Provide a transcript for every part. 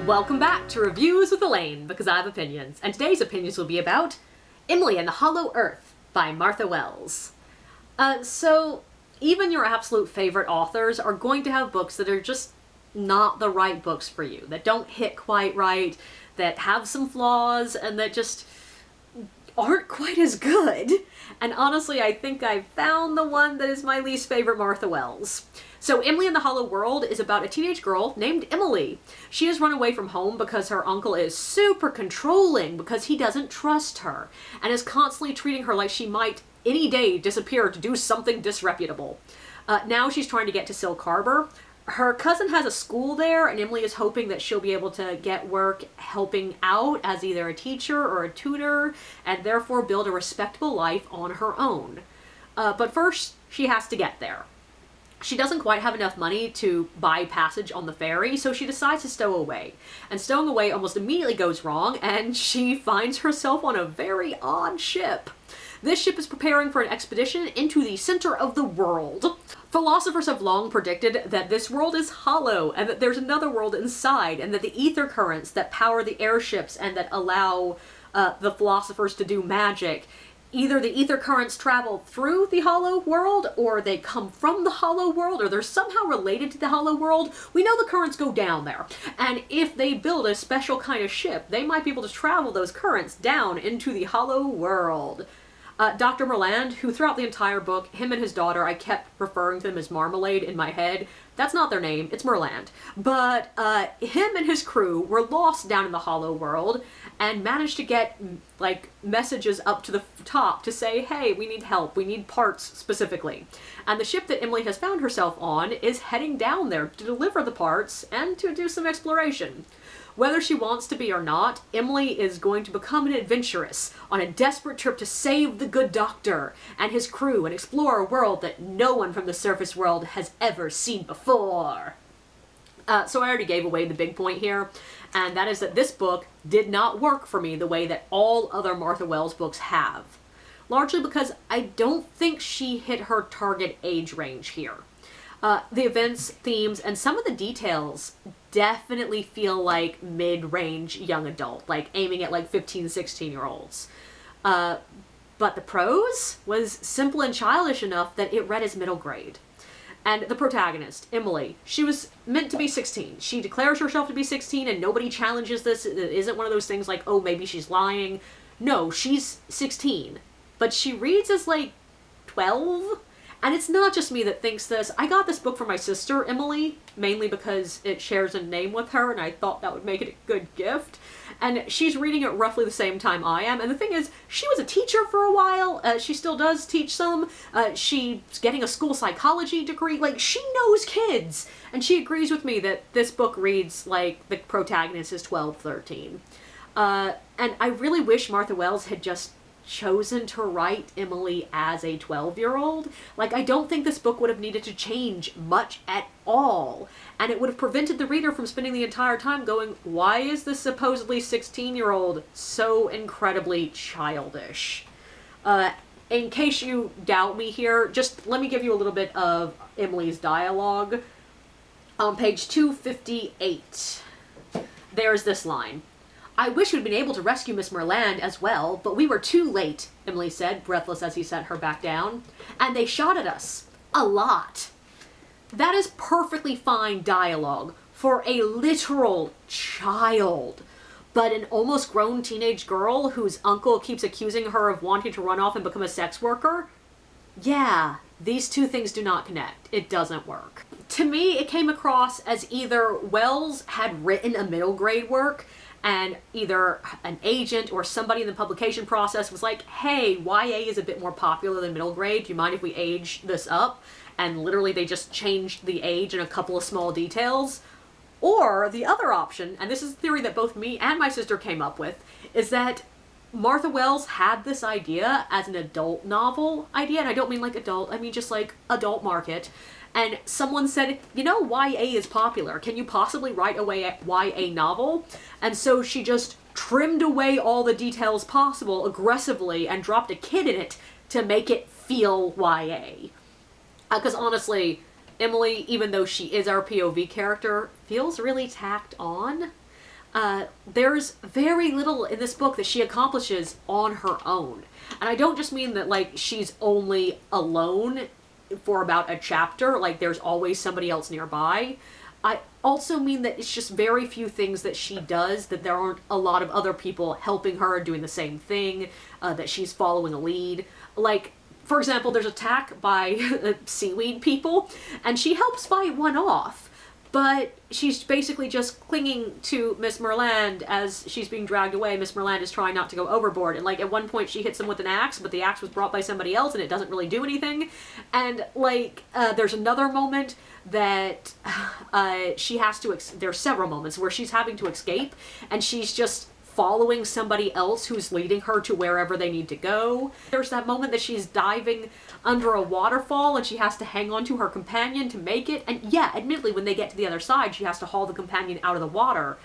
Welcome back to Reviews with Elaine, because I have opinions, and today's opinions will be about Emilie and the Hollow Earth by Martha Wells. So, even your absolute favorite authors are going to have books that are just not the right books for you, that don't hit quite right, that have some flaws, and that just aren't quite as good. And honestly, I think I found the one that is my least favorite Martha Wells. So Emilie in the Hollow World is about a teenage girl named Emilie. She has run away from home because her uncle is super controlling because he doesn't trust her and is constantly treating her like she might any day disappear to do something disreputable. Now she's trying to get to Silk Harbor. Her cousin has a school there, and Emilie is hoping that she'll be able to get work helping out as either a teacher or a tutor, and therefore build a respectable life on her own. But first, she has to get there. She doesn't quite have enough money to buy passage on the ferry, so she decides to stow away. And stowing away almost immediately goes wrong, and she finds herself on a very odd ship. This ship is preparing for an expedition into the center of the world. Philosophers have long predicted that this world is hollow, and that there's another world inside, and that the ether currents that power the airships and that allow the philosophers to do magic, either the ether currents travel through the hollow world, or they come from the hollow world, or they're somehow related to the hollow world. We know the currents go down there, and if they build a special kind of ship, they might be able to travel those currents down into the hollow world. Dr. Merland, who throughout the entire book, him and his daughter, I kept referring to them as Marmalade in my head. That's not their name, it's Merland. But him and his crew were lost down in the hollow world and managed to get like messages up to the top to say, hey, we need help, we need parts specifically. And the ship that Emilie has found herself on is heading down there to deliver the parts and to do some exploration. Whether she wants to be or not, Emilie is going to become an adventuress on a desperate trip to save the good doctor and his crew and explore a world that no one from the surface world has ever seen before. So I already gave away the big point here, and that is that this book did not work for me the way that all other Martha Wells books have. Largely because I don't think she hit her target age range here. The events, themes, and some of the details definitely feel like mid-range young adult, like aiming at like 15, 16-year-olds. But the prose was simple and childish enough that it read as middle grade. And the protagonist, Emilie, she was meant to be 16. She declares herself to be 16 and nobody challenges this. It isn't one of those things like, oh, maybe she's lying. No, she's 16. But she reads as like 12? And it's not just me that thinks this. I got this book from my sister, Emilie, mainly because it shares a name with her, and I thought that would make it a good gift. And she's reading it roughly the same time I am. And the thing is, she was a teacher for a while. She still does teach some. She's getting a school psychology degree. Like, she knows kids. And she agrees with me that this book reads like the protagonist is 12, 13. And I really wish Martha Wells had just chosen to write Emilie as a 12-year-old. Like, I don't think this book would have needed to change much at all, and it would have prevented the reader from spending the entire time going, why is this supposedly 16-year-old so incredibly childish? In case you doubt me here, just let me give you a little bit of Emilie's dialogue. On page 258, there's this line. I wish we'd been able to rescue Miss Merland as well, but we were too late, Emilie said, breathless as he set her back down. And they shot at us. A lot. That is perfectly fine dialogue for a literal child. But an almost grown teenage girl whose uncle keeps accusing her of wanting to run off and become a sex worker? Yeah, these two things do not connect. It doesn't work. To me, it came across as either Wells had written a middle grade work and either an agent or somebody in the publication process was like, hey, YA is a bit more popular than middle grade. Do you mind if we age this up? And literally they just changed the age and a couple of small details. Or the other option, and this is a theory that both me and my sister came up with, is that Martha Wells had this idea as an adult novel idea. And I don't mean like adult, I mean just like adult market. And someone said, you know, YA is popular. Can you possibly write a YA novel? And so she just trimmed away all the details possible aggressively and dropped a kid in it to make it feel YA. Because honestly, Emilie, even though she is our POV character, feels really tacked on. there's very little in this book that she accomplishes on her own. And I don't just mean that, like, she's only alone for about a chapter, like there's always somebody else nearby. I also mean that it's just very few things that she does, that there aren't a lot of other people helping her doing the same thing, that she's following a lead. Like, for example, there's an attack by seaweed people, and she helps fight one off. But she's basically just clinging to Miss Merland as she's being dragged away. Miss Merland is trying not to go overboard. And, like, at one point she hits him with an axe, but the axe was brought by somebody else and it doesn't really do anything. And, like, there's another moment that she has to... There's several moments where she's having to escape and she's just following somebody else who's leading her to wherever they need to go. There's that moment that she's diving under a waterfall and she has to hang on to her companion to make it. And yeah, admittedly, when they get to the other side, she has to haul the companion out of the water.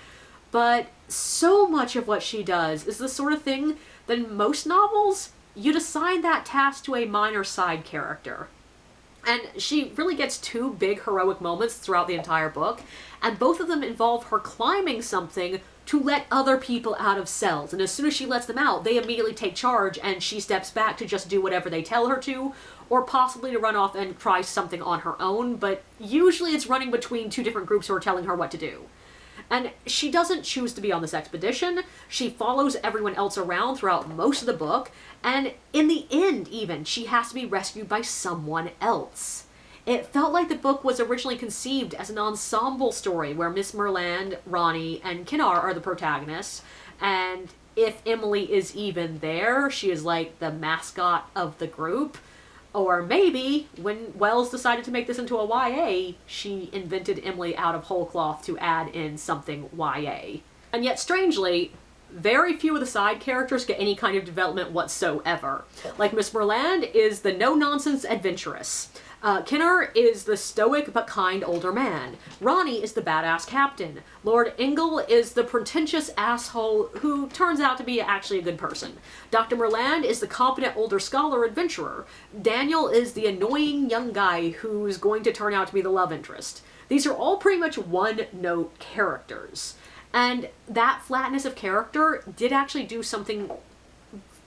But so much of what she does is the sort of thing that in most novels, you'd assign that task to a minor side character. And she really gets two big heroic moments throughout the entire book, and both of them involve her climbing something to let other people out of cells. And as soon as she lets them out, they immediately take charge and she steps back to just do whatever they tell her to, or possibly to run off and try something on her own, but usually it's running between two different groups who are telling her what to do. And she doesn't choose to be on this expedition. She follows everyone else around throughout most of the book, and in the end even, she has to be rescued by someone else. It felt like the book was originally conceived as an ensemble story where Miss Merland, Ronnie, and Kinnar are the protagonists, and if Emilie is even there, she is like the mascot of the group. Or maybe, when Wells decided to make this into a YA, she invented Emilie out of whole cloth to add in something YA. And yet, strangely, very few of the side characters get any kind of development whatsoever. Like, Miss Merland is the no-nonsense adventuress. Kinnar is the stoic but kind older man. Ronnie is the badass captain. Lord Ingle is the pretentious asshole who turns out to be actually a good person. Dr. Merland is the competent older scholar adventurer. Daniel is the annoying young guy who's going to turn out to be the love interest. These are all pretty much one-note characters. And that flatness of character did actually do something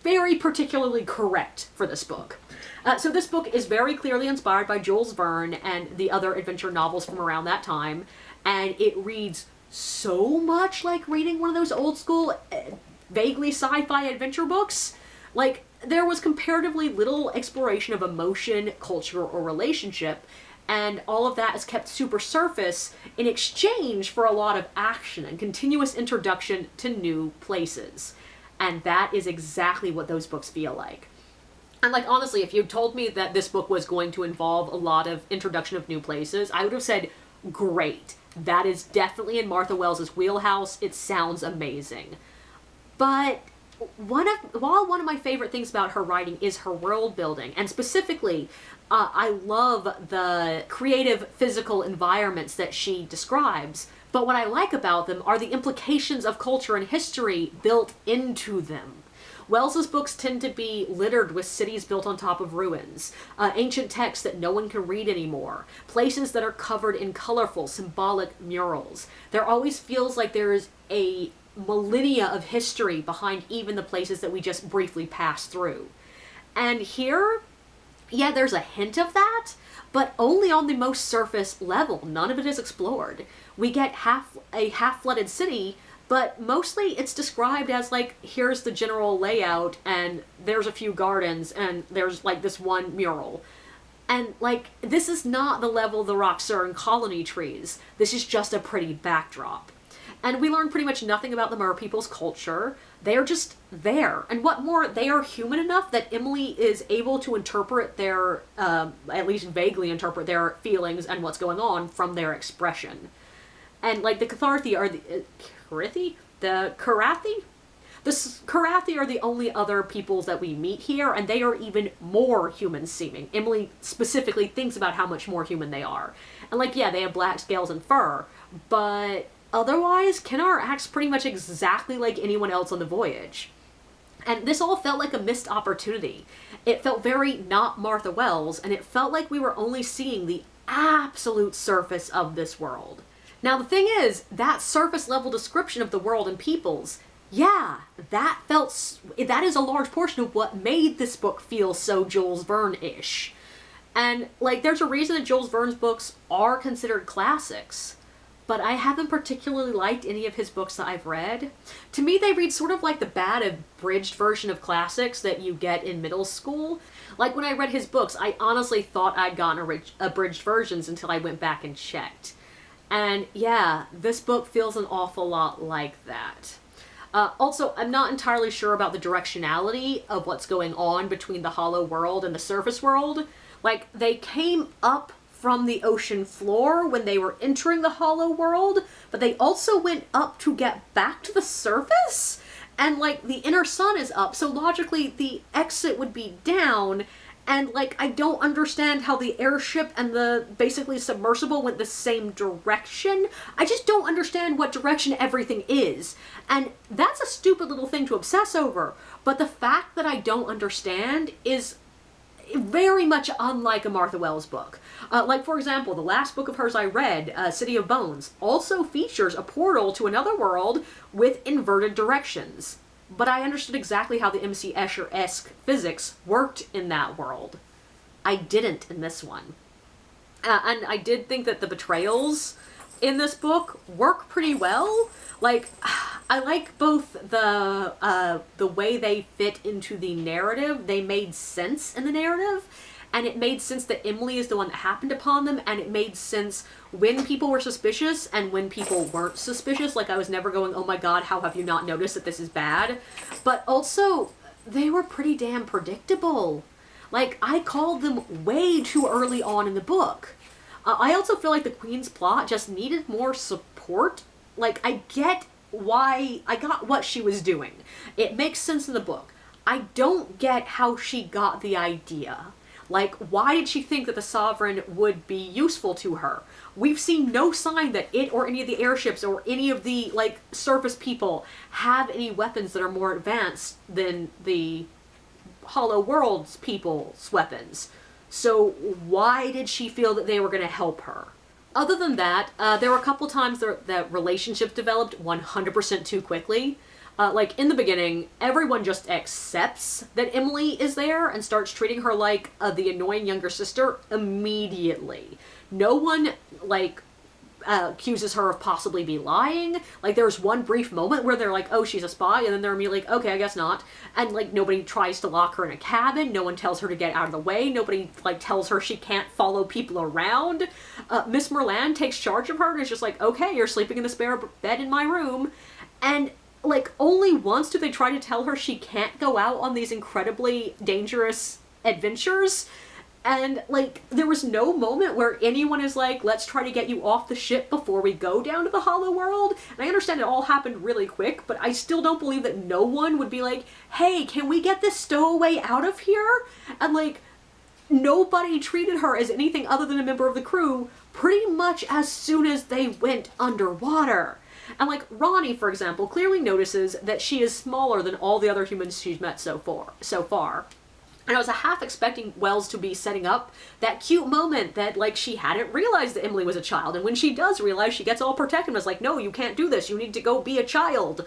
very particularly correct for this book. So this book is very clearly inspired by Jules Verne and the other adventure novels from around that time, and it reads so much like reading one of those old school, vaguely sci-fi adventure books. Like, there was comparatively little exploration of emotion, culture, or relationship, and all of that is kept super surface in exchange for a lot of action and continuous introduction to new places. And that is exactly what those books feel like. And, like, honestly, if you told me that this book was going to involve a lot of introduction of new places, I would have said, great. That is definitely in Martha Wells's wheelhouse. It sounds amazing. But while one of my favorite things about her writing is her world building, and specifically, I love the creative physical environments that she describes, but what I like about them are the implications of culture and history built into them. Wells's books tend to be littered with cities built on top of ruins, ancient texts that no one can read anymore, places that are covered in colorful, symbolic murals. There always feels like there is a millennia of history behind even the places that we just briefly pass through. And here, yeah, there's a hint of that, but only on the most surface level. None of it is explored. We get a half-flooded city, but mostly it's described as, like, here's the general layout, and there's a few gardens, and there's, like, this one mural. And, like, this is not the level of the Roxur and colony trees. This is just a pretty backdrop. And we learn pretty much nothing about the Mer people's culture. They are just there. And what more, they are human enough that Emilie is able to interpret their, at least vaguely interpret their feelings and what's going on from their expression. And, like, the Catharthi are the... Karathi? The Karathi? The Karathi are the only other peoples that we meet here, and they are even more human-seeming. Emilie specifically thinks about how much more human they are. And, like, yeah, they have black scales and fur, but otherwise, Kinnar acts pretty much exactly like anyone else on the voyage. And this all felt like a missed opportunity. It felt very not Martha Wells, and it felt like we were only seeing the absolute surface of this world. Now the thing is, that surface level description of the world and peoples, yeah, that is a large portion of what made this book feel so Jules Verne-ish. And, like, there's a reason that Jules Verne's books are considered classics, but I haven't particularly liked any of his books that I've read. To me, they read sort of like the bad abridged version of classics that you get in middle school. Like, when I read his books, I honestly thought I'd gotten abridged versions until I went back and checked. And yeah, this book feels an awful lot like that. Also, I'm not entirely sure about the directionality of what's going on between the Hollow World and the surface world. Like, they came up from the ocean floor when they were entering the Hollow World, but they also went up to get back to the surface? And, like, the inner sun is up, so logically the exit would be down, and, like, I don't understand how the airship and the, basically, submersible went the same direction. I just don't understand what direction everything is. And that's a stupid little thing to obsess over, but the fact that I don't understand is very much unlike a Martha Wells book. Like, for example, the last book of hers I read, City of Bones, also features a portal to another world with inverted directions. But I understood exactly how the M.C. Escher-esque physics worked in that world. I didn't in this one. And I did think that the betrayals in this book work pretty well. Like, I like both the way they fit into the narrative. They made sense in the narrative, and it made sense that Emilie is the one that happened upon them, and it made sense when people were suspicious and when people weren't suspicious. Like, I was never going, oh my god, how have you not noticed that this is bad? But also, they were pretty damn predictable. Like, I called them way too early on in the book. I also feel like the Queen's plot just needed more support. Like, I got what she was doing. It makes sense in the book. I don't get how she got the idea. Like, why did she think that the Sovereign would be useful to her? We've seen no sign that it or any of the airships or any of the, like, surface people have any weapons that are more advanced than the Hollow World's people's weapons. So why did she feel that they were going to help her? Other than that, there were a couple times that relationships developed 100% too quickly. Like, in the beginning, everyone just accepts that Emilie is there and starts treating her like the annoying younger sister immediately. No one, like, accuses her of possibly be lying. Like, there's one brief moment where they're like, oh, she's a spy, and then they're immediately like, okay, I guess not. And, like, nobody tries to lock her in a cabin, no one tells her to get out of the way, nobody, like, tells her she can't follow people around. Miss Merland takes charge of her and is just like, okay, you're sleeping in the spare bed in my room. And, like, only once do they try to tell her she can't go out on these incredibly dangerous adventures. And, like, there was no moment where anyone is like, let's try to get you off the ship before we go down to the Hollow World. And I understand it all happened really quick, but I still don't believe that no one would be like, hey, can we get this stowaway out of here? And, like, nobody treated her as anything other than a member of the crew pretty much as soon as they went underwater. And, like, Ronnie, for example, clearly notices that she is smaller than all the other humans she's met so far. And I was half expecting Wells to be setting up that cute moment that, like, she hadn't realized that Emilie was a child. And when she does realize, she gets all protective and is like, no, you can't do this. You need to go be a child.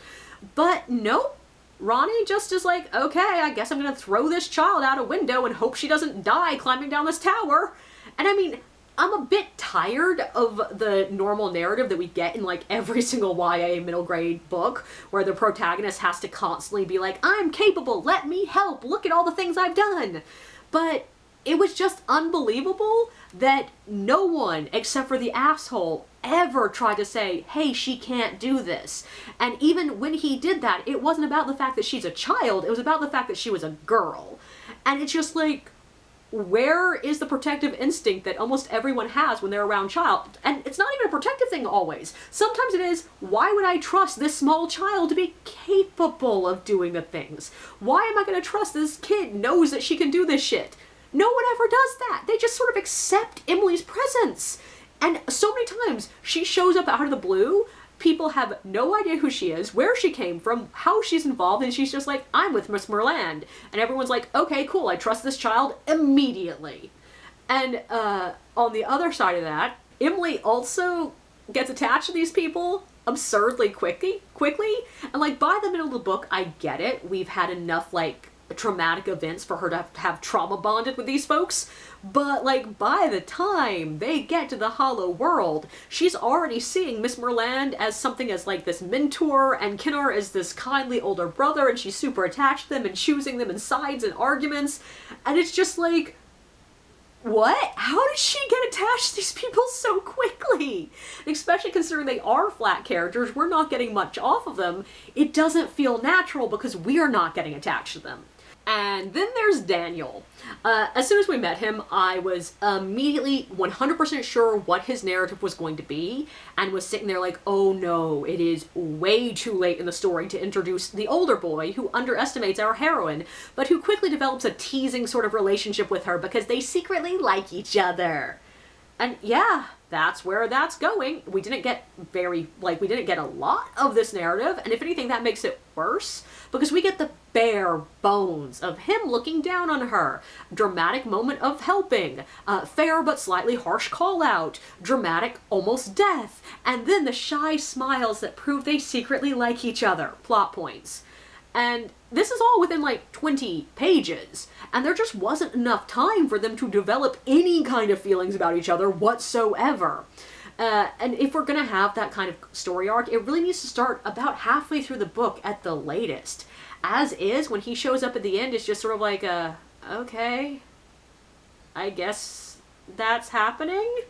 But nope. Ronnie just is like, okay, I guess I'm going to throw this child out a window and hope she doesn't die climbing down this tower. And I mean, I'm a bit tired of the normal narrative that we get in, like, every single YA middle grade book, where the protagonist has to constantly be like, I'm capable, let me help, look at all the things I've done. But it was just unbelievable that no one, except for the asshole, ever tried to say, hey, she can't do this. And even when he did that, it wasn't about the fact that she's a child, it was about the fact that she was a girl. And it's just like, where is the protective instinct that almost everyone has when they're around child? And it's not even a protective thing always. Sometimes it is, why would I trust this small child to be capable of doing the things? Why am I going to trust this kid knows that she can do this shit? No one ever does that. They just sort of accept Emilie's presence. And so many times she shows up out of the blue, people have no idea who she is, where she came from, how she's involved, and she's just like, I'm with Miss Merland. And everyone's like, okay, cool, I trust this child immediately. And on the other side of that, Emilie also gets attached to these people absurdly quickly. And like by the middle of the book, I get it. We've had enough like traumatic events for her to have trauma bonded with these folks. But like by the time they get to the Hollow World, she's already seeing Miss Merland as something as like this mentor and Kinnar as this kindly older brother, and she's super attached to them and choosing them in sides and arguments. And it's just like, what? How did she get attached to these people so quickly? Especially considering they are flat characters, we're not getting much off of them. It doesn't feel natural because we're not getting attached to them. And then there's Daniel. As soon as we met him, I was immediately 100% sure what his narrative was going to be, and was sitting there like, oh no, it is way too late in the story to introduce the older boy who underestimates our heroine, but who quickly develops a teasing sort of relationship with her because they secretly like each other. And yeah, that's where that's going. We didn't get a lot of this narrative, and if anything, that makes it worse, because we get the bare bones of him looking down on her. Dramatic moment of helping, fair but slightly harsh call out, dramatic almost death, and then the shy smiles that prove they secretly like each other. Plot points. And this is all within like 20 pages, and there just wasn't enough time for them to develop any kind of feelings about each other whatsoever. And if we're gonna have that kind of story arc, it really needs to start about halfway through the book at the latest. As is, when he shows up at the end, it's just sort of like okay, I guess that's happening.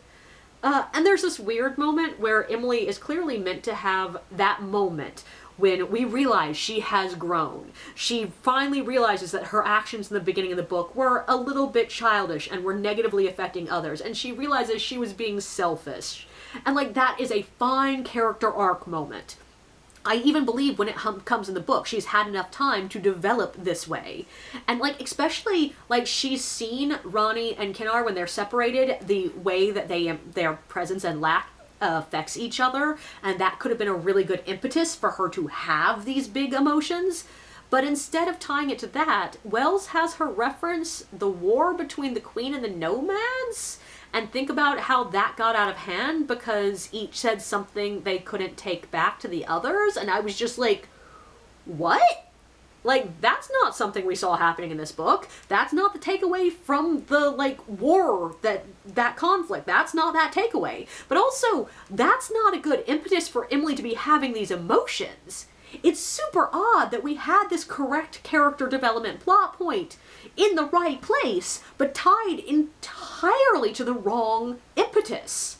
And there's this weird moment where Emilie is clearly meant to have that moment when we realize she has grown. She finally realizes that her actions in the beginning of the book were a little bit childish and were negatively affecting others, and she realizes she was being selfish. And like, that is a fine character arc moment. I even believe when it comes in the book, she's had enough time to develop this way. And like, especially like, she's seen Ronnie and Kinnar when they're separated, the way that their presence and lack affects each other, and that could have been a really good impetus for her to have these big emotions. But instead of tying it to that, Wells has her reference the war between the Queen and the Nomads, and think about how that got out of hand because each said something they couldn't take back to the others, and I was just like, what? Like, that's not something we saw happening in this book. That's not the takeaway from the, like, war, that conflict. That's not that takeaway. But also, that's not a good impetus for Emilie to be having these emotions. It's super odd that we had this correct character development plot point in the right place, but tied entirely to the wrong impetus.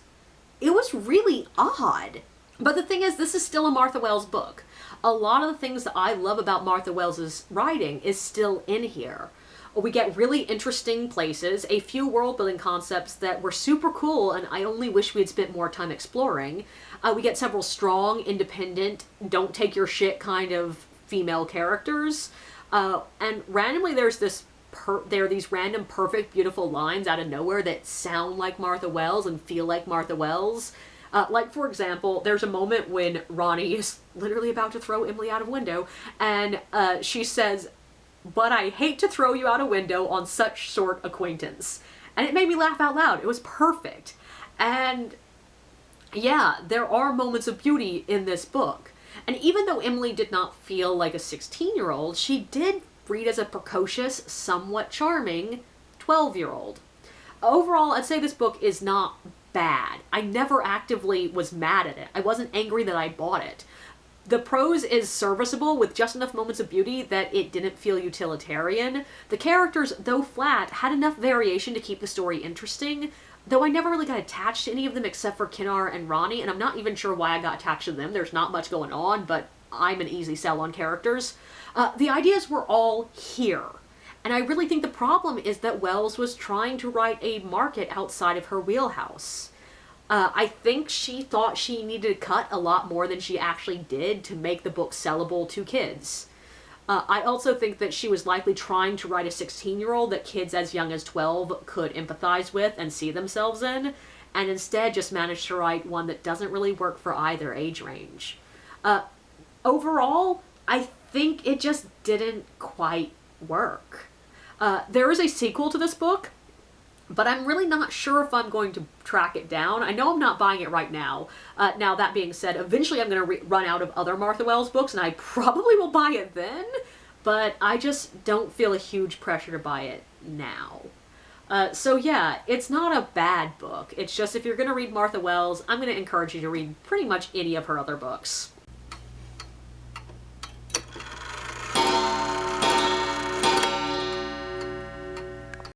It was really odd. But the thing is, this is still a Martha Wells book. A lot of the things that I love about Martha Wells's writing is still in here. We get really interesting places, a few world-building concepts that were super cool, and I only wish we had spent more time exploring. We get several strong, independent, don't take your shit kind of female characters. And randomly there are these random perfect, beautiful lines out of nowhere that sound like Martha Wells and feel like Martha Wells. Like, for example, there's a moment when Ronnie is literally about to throw Emilie out of a window, and she says, "But I hate to throw you out a window on such short acquaintance." And it made me laugh out loud. It was perfect. And yeah, there are moments of beauty in this book. And even though Emilie did not feel like a 16-year-old, she did read as a precocious, somewhat charming 12-year-old. Overall, I'd say this book is not bad. I never actively was mad at it. I wasn't angry that I bought it. The prose is serviceable with just enough moments of beauty that it didn't feel utilitarian. The characters, though flat, had enough variation to keep the story interesting, though I never really got attached to any of them except for Kinnar and Ronnie, and I'm not even sure why I got attached to them. There's not much going on, but I'm an easy sell on characters. The ideas were all here. And I really think the problem is that Wells was trying to write a market outside of her wheelhouse. I think she thought she needed to cut a lot more than she actually did to make the book sellable to kids. I also think that she was likely trying to write a 16-year-old that kids as young as 12 could empathize with and see themselves in, and instead just managed to write one that doesn't really work for either age range. Overall, I think it just didn't quite work. There is a sequel to this book, but I'm really not sure if I'm going to track it down. I know I'm not buying it right now. Now, that being said, eventually I'm going to run out of other Martha Wells books, and I probably will buy it then, but I just don't feel a huge pressure to buy it now. So yeah, it's not a bad book. It's just if you're going to read Martha Wells, I'm going to encourage you to read pretty much any of her other books.